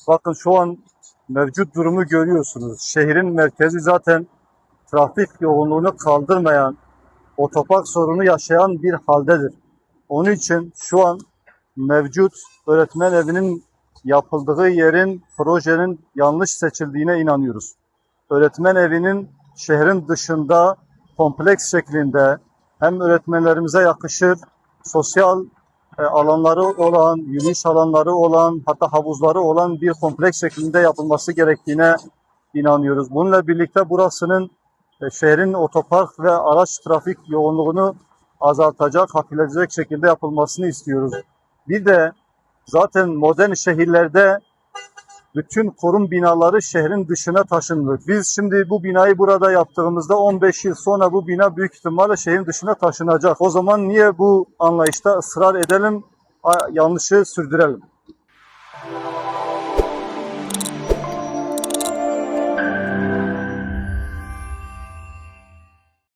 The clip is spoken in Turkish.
Bakın şu an mevcut durumu görüyorsunuz. Şehrin merkezi zaten trafik yoğunluğunu kaldırmayan, otopark sorunu yaşayan bir haldedir. Onun için şu an mevcut öğretmen evinin yapıldığı yerin, projenin yanlış seçildiğine inanıyoruz. Öğretmen evinin şehrin dışında kompleks şeklinde hem öğretmenlerimize yakışır, sosyal alanları olan, yürüyüş alanları olan, hatta havuzları olan bir kompleks şeklinde yapılması gerektiğine inanıyoruz. Bununla birlikte burasının şehrin otopark ve araç trafik yoğunluğunu azaltacak, hafifletecek şekilde yapılmasını istiyoruz. Bir de zaten modern şehirlerde bütün kurum binaları şehrin dışına taşındı. Biz şimdi bu binayı burada yaptığımızda 15 yıl sonra bu bina büyük ihtimalle şehrin dışına taşınacak. O zaman niye bu anlayışta ısrar edelim, yanlışı sürdürelim?